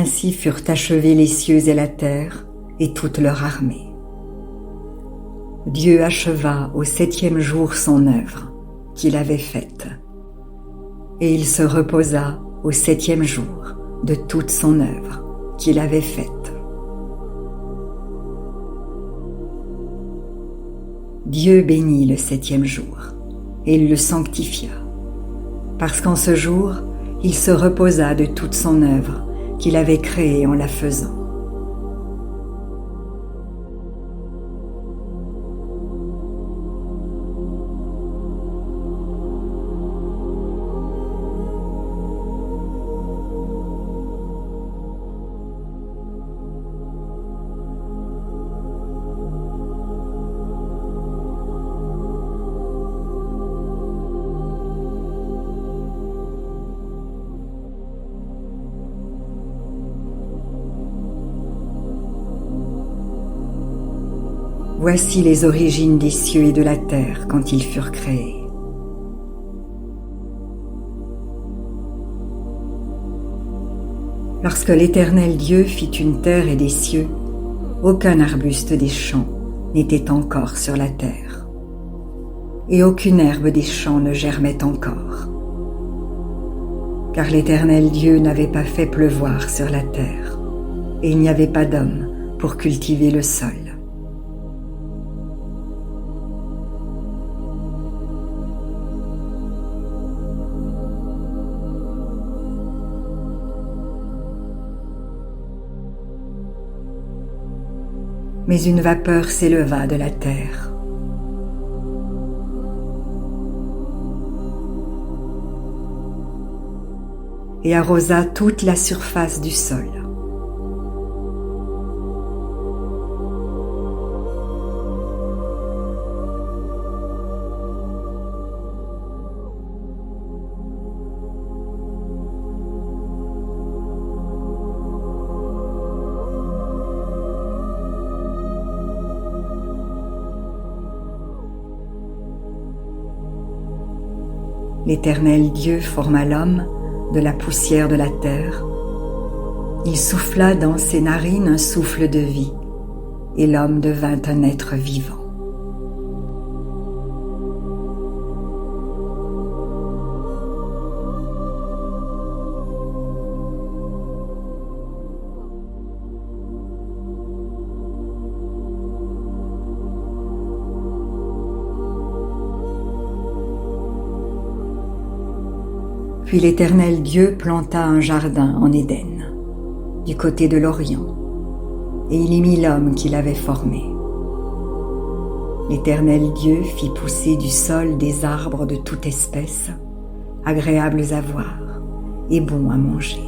Ainsi furent achevés les cieux et la terre, et toute leur armée. Dieu acheva au 7e jour son œuvre qu'il avait faite, et il se reposa au 7e jour de toute son œuvre qu'il avait faite. Dieu bénit le 7e jour, et il le sanctifia, parce qu'en ce jour, il se reposa de toute son œuvre qu'il avait créée en la faisant. Voici les origines des cieux et de la terre quand ils furent créés. Lorsque l'Éternel Dieu fit une terre et des cieux, aucun arbuste des champs n'était encore sur la terre, et aucune herbe des champs ne germait encore, car l'Éternel Dieu n'avait pas fait pleuvoir sur la terre, et il n'y avait pas d'homme pour cultiver le sol. Mais une vapeur s'éleva de la terre. Et arrosa toute la surface du sol. L'Éternel Dieu forma l'homme de la poussière de la terre. Il souffla dans ses narines un souffle de vie, et l'homme devint un être vivant. Puis l'Éternel Dieu planta un jardin en Éden, du côté de l'Orient, et il y mit l'homme qu'il avait formé. L'Éternel Dieu fit pousser du sol des arbres de toute espèce, agréables à voir et bons à manger.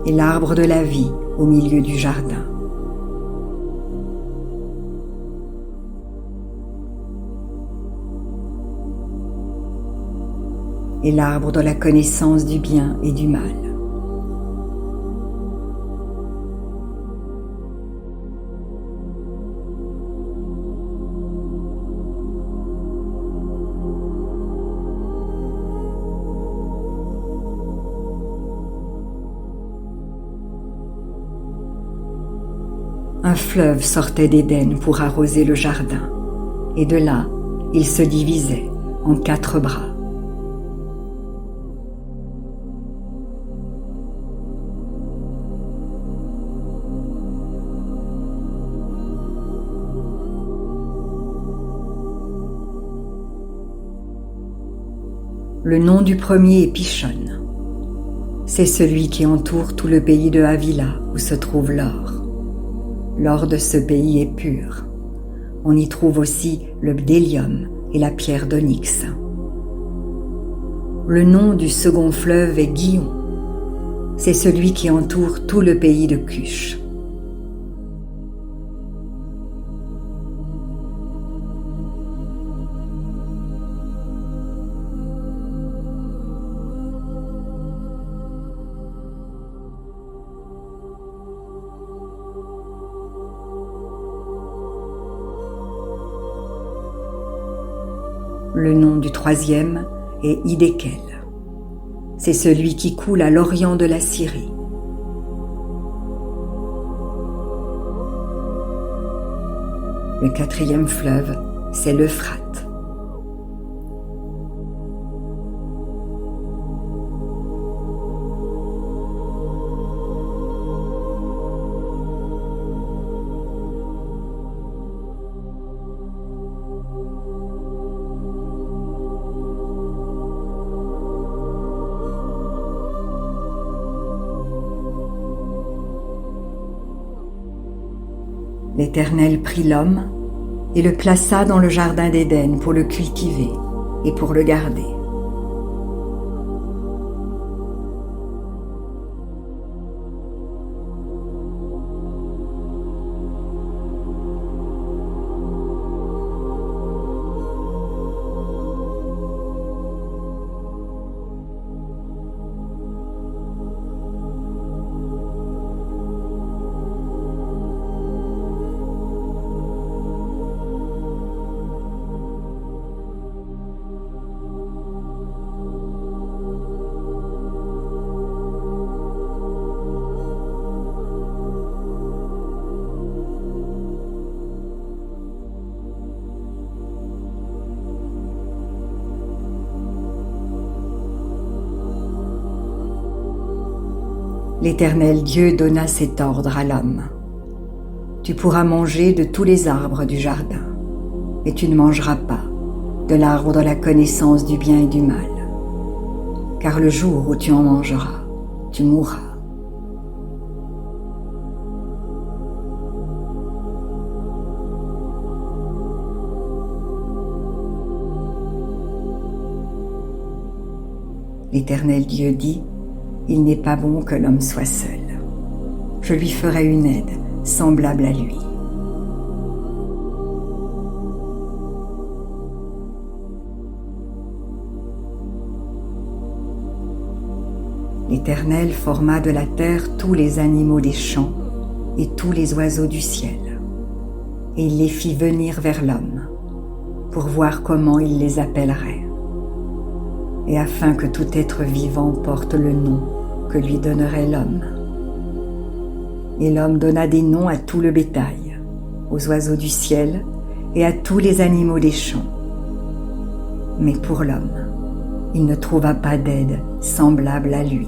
Et l'arbre de la vie au milieu du jardin. Et l'arbre de la connaissance du bien et du mal. Un fleuve sortait d'Éden pour arroser le jardin, et de là, il se divisait en 4 bras. Le nom du premier est Pishon. C'est celui qui entoure tout le pays de Havila où se trouve l'or. L'or de ce pays est pur. On y trouve aussi le bdélium et la pierre d'onyx. Le nom du second fleuve est Gihon. C'est celui qui entoure tout le pays de Cush. Le nom du troisième est Hiddekel. C'est celui qui coule à l'orient de la Syrie. Le quatrième fleuve, c'est l'Euphrate. L'Éternel prit l'homme et le plaça dans le jardin d'Éden pour le cultiver et pour le garder. L'Éternel Dieu donna cet ordre à l'homme. Tu pourras manger de tous les arbres du jardin, mais tu ne mangeras pas de l'arbre de la connaissance du bien et du mal, car le jour où tu en mangeras, tu mourras. L'Éternel Dieu dit: il n'est pas bon que l'homme soit seul. Je lui ferai une aide semblable à lui. L'Éternel forma de la terre tous les animaux des champs et tous les oiseaux du ciel, et il les fit venir vers l'homme, pour voir comment il les appellerait, et afin que tout être vivant porte le nom que lui donnerait l'homme. Et l'homme donna des noms à tout le bétail, aux oiseaux du ciel et à tous les animaux des champs. Mais pour l'homme, il ne trouva pas d'aide semblable à lui.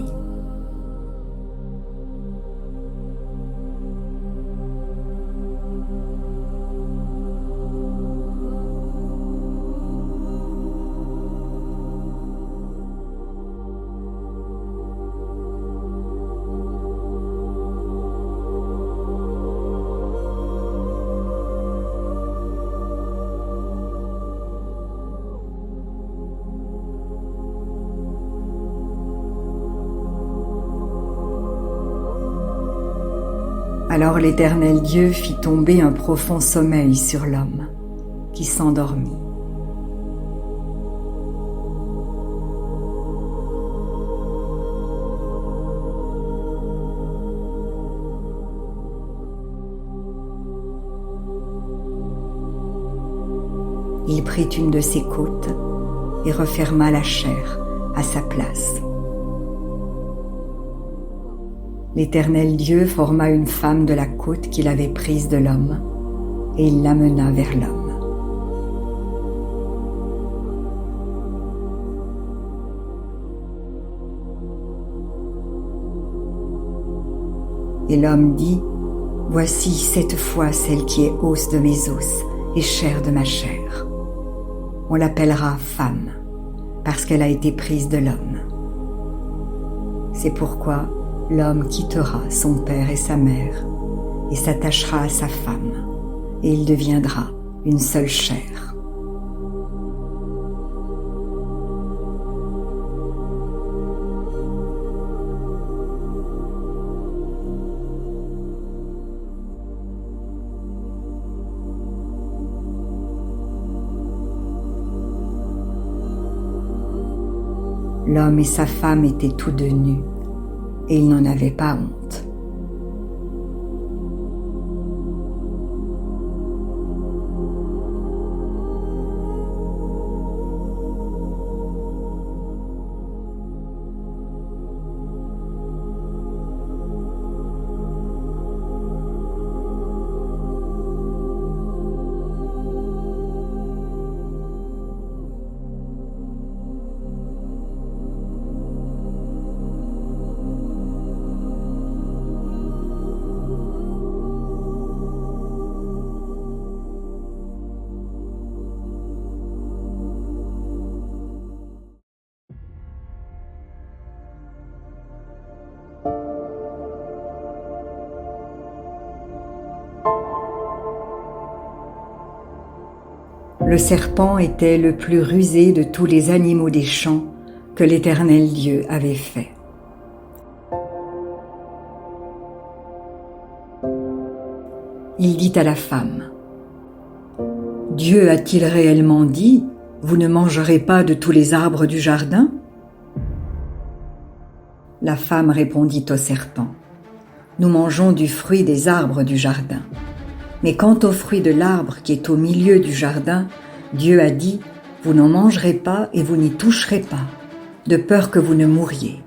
Alors l'Éternel Dieu fit tomber un profond sommeil sur l'homme, qui s'endormit. Il prit une de ses côtes et referma la chair à sa place. L'Éternel Dieu forma une femme de la côte qu'il avait prise de l'homme, et il l'amena vers l'homme. Et l'homme dit: voici cette fois celle qui est os de mes os et chair de ma chair. On l'appellera femme, parce qu'elle a été prise de l'homme. C'est pourquoi l'homme quittera son père et sa mère et s'attachera à sa femme, et il deviendra une seule chair. L'homme et sa femme étaient tous deux nus, et ils n'en avaient pas honte. Le serpent était le plus rusé de tous les animaux des champs que l'Éternel Dieu avait fait. Il dit à la femme: « Dieu a-t-il réellement dit, vous ne mangerez pas de tous les arbres du jardin ?» La femme répondit au serpent: « Nous mangeons du fruit des arbres du jardin. Mais quant au fruit de l'arbre qui est au milieu du jardin, Dieu a dit, vous n'en mangerez pas et vous n'y toucherez pas, de peur que vous ne mouriez. »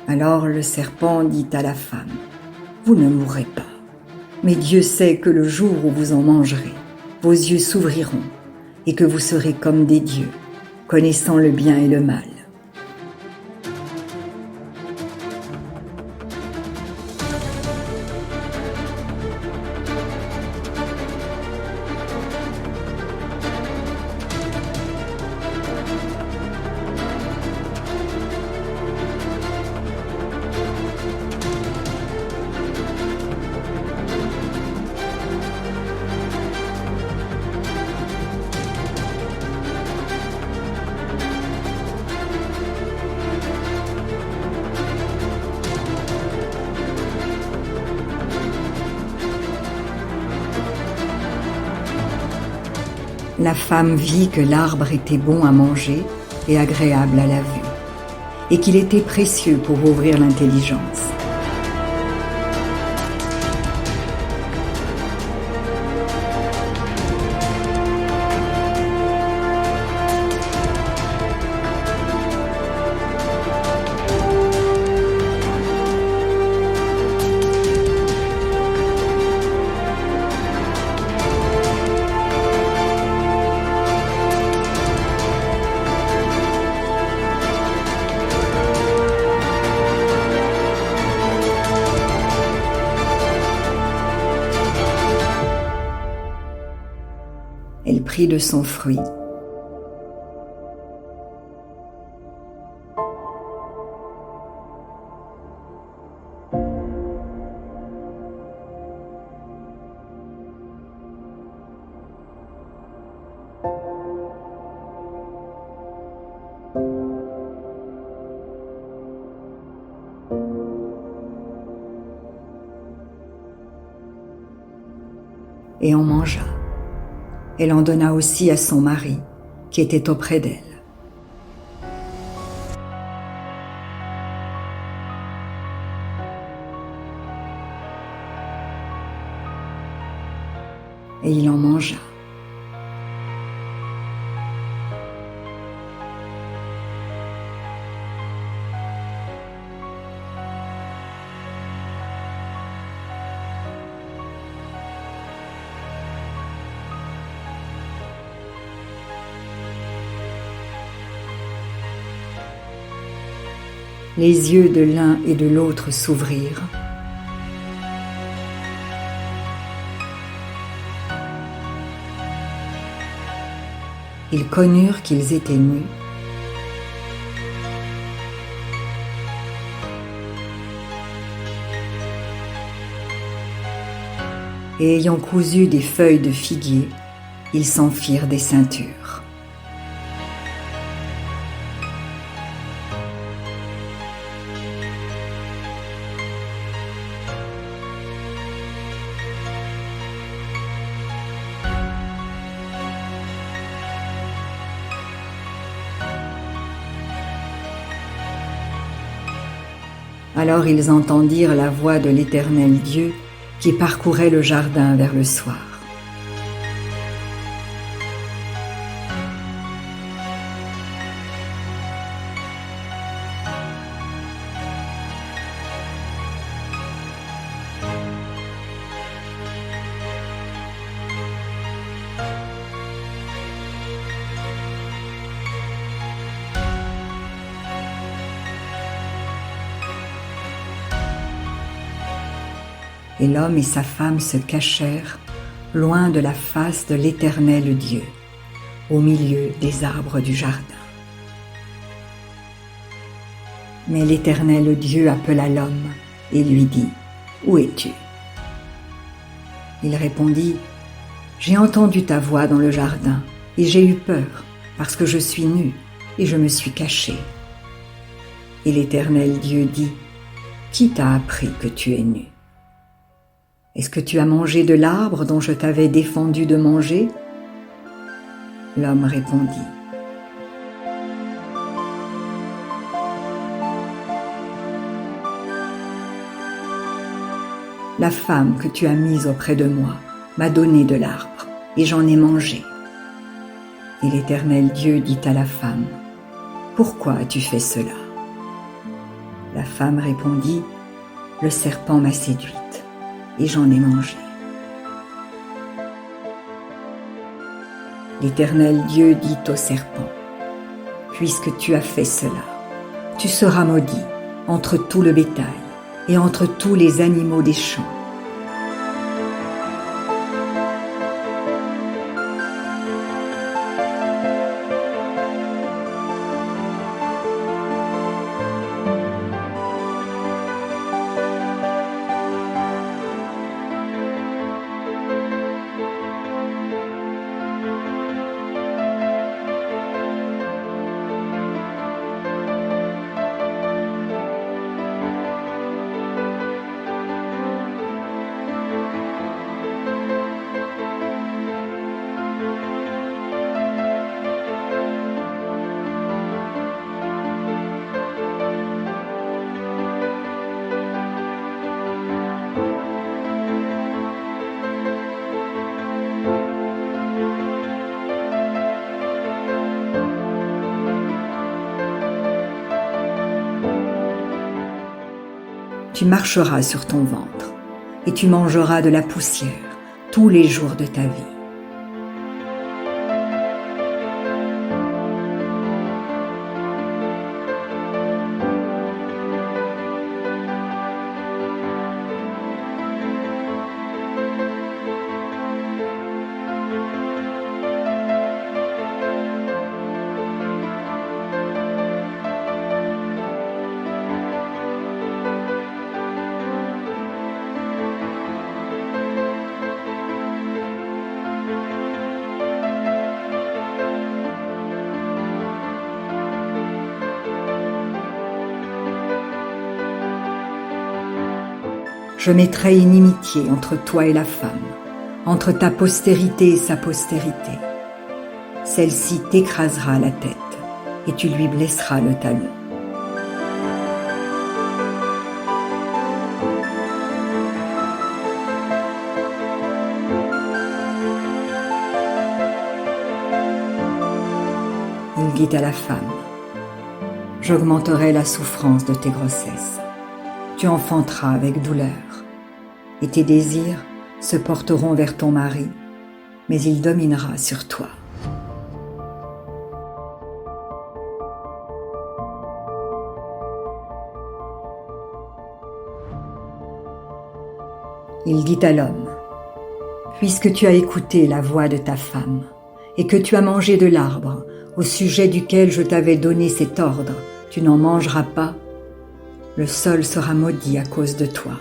Alors le serpent dit à la femme: « Vous ne mourrez pas. Mais Dieu sait que le jour où vous en mangerez, vos yeux s'ouvriront et que vous serez comme des dieux, connaissant le bien et le mal. » La femme vit que l'arbre était bon à manger et agréable à la vue, et qu'il était précieux pour ouvrir l'intelligence. Elle prit de son fruit. Et en mangea. Elle en donna aussi à son mari, qui était auprès d'elle. Et il en mangea. Les yeux de l'un et de l'autre s'ouvrirent. Ils connurent qu'ils étaient nus. Et ayant cousu des feuilles de figuier, ils s'en firent des ceintures. Alors ils entendirent la voix de l'Éternel Dieu qui parcourait le jardin vers le soir. Et l'homme et sa femme se cachèrent loin de la face de l'Éternel Dieu, au milieu des arbres du jardin. Mais l'Éternel Dieu appela l'homme et lui dit: « Où es-tu » Il répondit: J'ai entendu ta voix dans le jardin, et j'ai eu peur, parce que je suis nu, et je me suis caché. Et l'Éternel Dieu dit, qui t'a appris que tu es nu? Est-ce que tu as mangé de l'arbre dont je t'avais défendu de manger? L'homme répondit, la femme que tu as mise auprès de moi m'a donné de l'arbre, et j'en ai mangé. Et l'Éternel Dieu dit à la femme, pourquoi as-tu fait cela? La femme répondit, le serpent m'a séduite, et j'en ai mangé. L'Éternel Dieu dit au serpent, puisque tu as fait cela, tu seras maudit entre tout le bétail et entre tous les animaux des champs. Tu marcheras sur ton ventre, et tu mangeras de la poussière tous les jours de ta vie. Je mettrai inimitié entre toi et la femme, entre ta postérité et sa postérité. Celle-ci t'écrasera la tête, et tu lui blesseras le talon. Il dit à la femme, j'augmenterai la souffrance de tes grossesses. Tu enfanteras avec douleur, et tes désirs se porteront vers ton mari, mais il dominera sur toi. Il dit à l'homme, puisque tu as écouté la voix de ta femme, et que tu as mangé de l'arbre au sujet duquel je t'avais donné cet ordre, tu n'en mangeras pas, le sol sera maudit à cause de toi.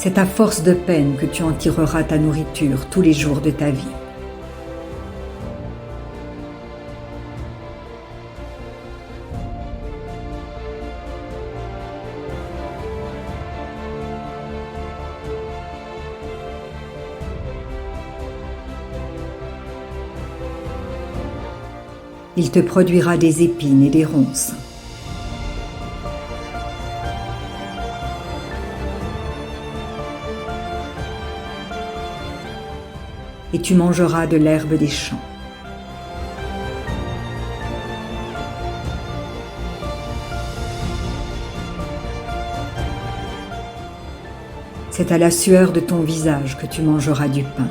C'est à force de peine que tu en tireras ta nourriture tous les jours de ta vie. Il te produira des épines et des ronces. Et tu mangeras de l'herbe des champs. C'est à la sueur de ton visage que tu mangeras du pain.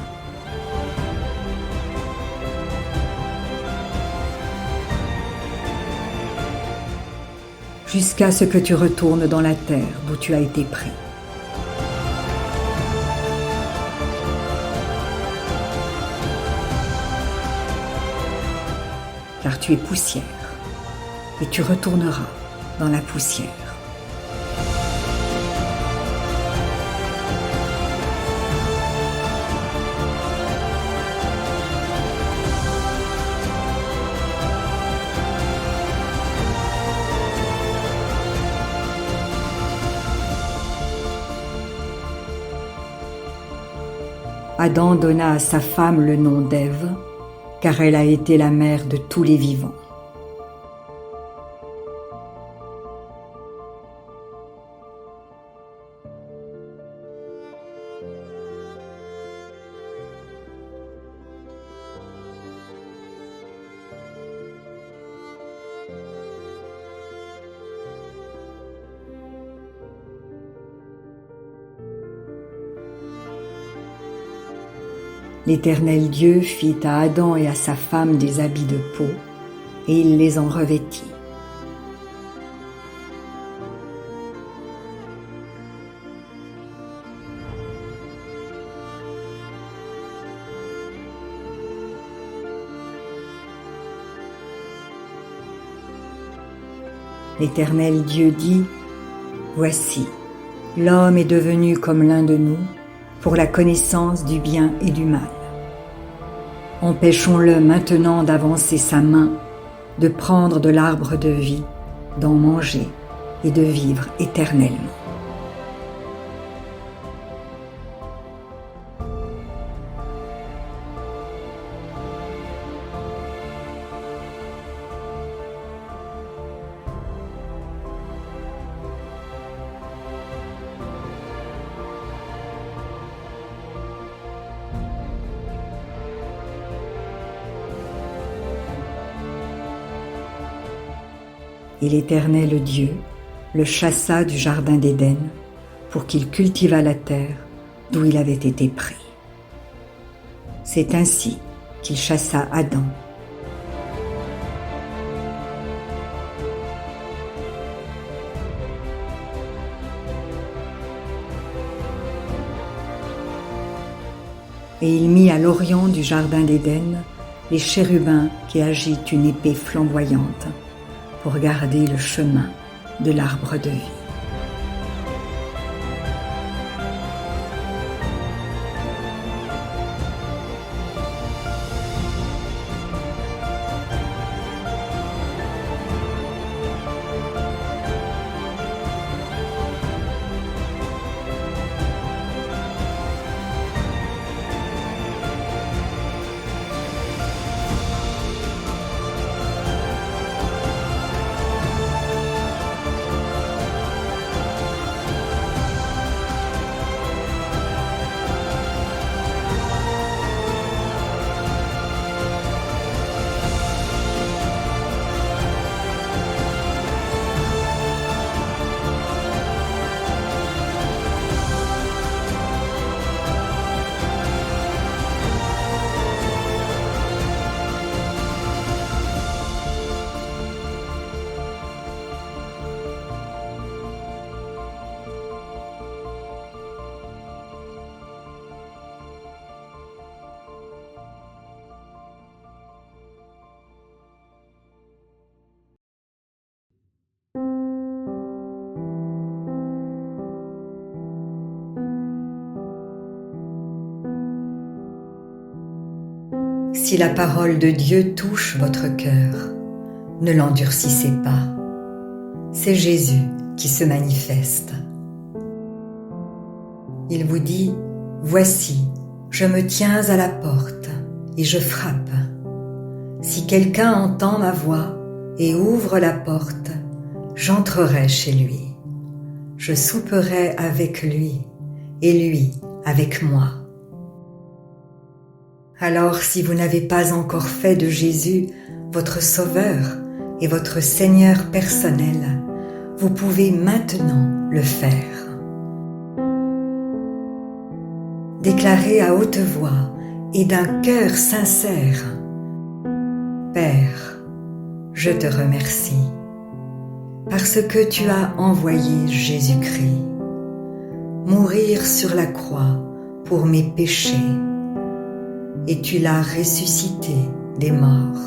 Jusqu'à ce que tu retournes dans la terre d'où tu as été pris. Car tu es poussière, et tu retourneras dans la poussière. Adam donna à sa femme le nom d'Ève, car elle a été la mère de tous les vivants. L'Éternel Dieu fit à Adam et à sa femme des habits de peau, et il les en revêtit. L'Éternel Dieu dit : Voici, l'homme est devenu comme l'un de nous, pour la connaissance du bien et du mal. Empêchons-le maintenant d'avancer sa main, de prendre de l'arbre de vie, d'en manger et de vivre éternellement. Et l'Éternel Dieu le chassa du jardin d'Éden pour qu'il cultivât la terre d'où il avait été pris. C'est ainsi qu'il chassa Adam. Et il mit à l'orient du jardin d'Éden les chérubins qui agitent une épée flamboyante pour garder le chemin de l'arbre de vie. Si la parole de Dieu touche votre cœur, ne l'endurcissez pas. C'est Jésus qui se manifeste. Il vous dit, « Voici, je me tiens à la porte et je frappe. Si quelqu'un entend ma voix et ouvre la porte, j'entrerai chez lui. Je souperai avec lui et lui avec moi. » Alors, si vous n'avez pas encore fait de Jésus votre Sauveur et votre Seigneur personnel, vous pouvez maintenant le faire. Déclarez à haute voix et d'un cœur sincère, « Père, je te remercie, parce que tu as envoyé Jésus-Christ, mourir sur la croix pour mes péchés, et tu l'as ressuscité des morts.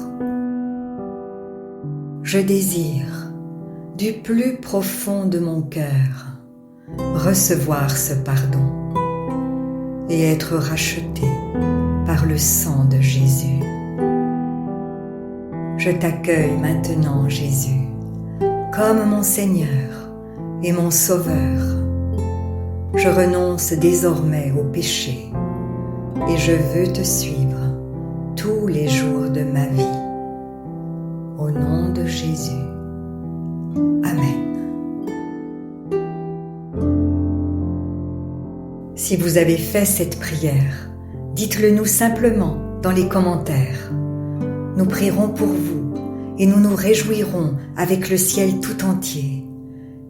Je désire, du plus profond de mon cœur, recevoir ce pardon et être racheté par le sang de Jésus. Je t'accueille maintenant, Jésus, comme mon Seigneur et mon Sauveur. Je renonce désormais au péché et je veux te suivre tous les jours de ma vie. Au nom de Jésus. Amen. Si vous avez fait cette prière, dites-le nous simplement dans les commentaires. Nous prierons pour vous et nous nous réjouirons avec le ciel tout entier,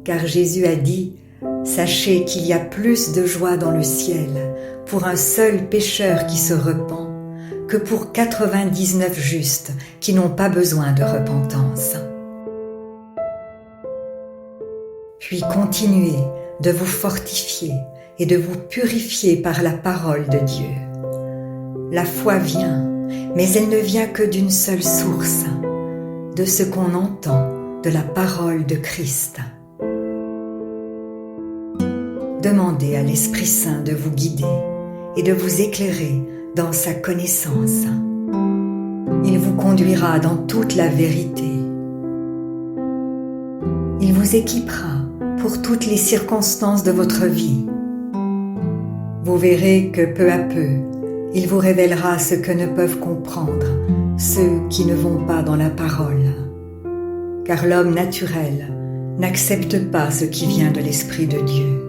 car Jésus a dit « Sachez qu'il y a plus de joie dans le ciel pour un seul pécheur qui se repent que pour 99 justes qui n'ont pas besoin de repentance. » Puis continuez de vous fortifier et de vous purifier par la parole de Dieu. La foi vient, mais elle ne vient que d'une seule source, de ce qu'on entend de la parole de Christ. Demandez à l'Esprit Saint de vous guider et de vous éclairer dans sa connaissance. Il vous conduira dans toute la vérité. Il vous équipera pour toutes les circonstances de votre vie. Vous verrez que peu à peu, il vous révélera ce que ne peuvent comprendre ceux qui ne vont pas dans la parole. Car l'homme naturel n'accepte pas ce qui vient de l'Esprit de Dieu.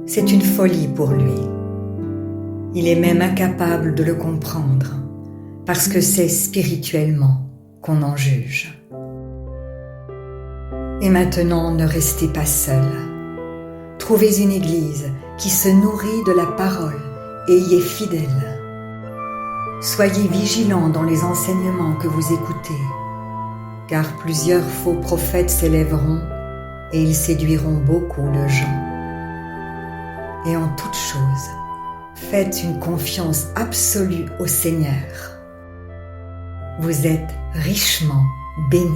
C'est une folie pour lui. Il est même incapable de le comprendre, parce que c'est spirituellement qu'on en juge. Et maintenant, ne restez pas seul. Trouvez une église qui se nourrit de la parole et y est fidèle. Soyez vigilants dans les enseignements que vous écoutez, car plusieurs faux prophètes s'élèveront et ils séduiront beaucoup de gens. Et en toute chose, faites une confiance absolue au Seigneur. Vous êtes richement bénis.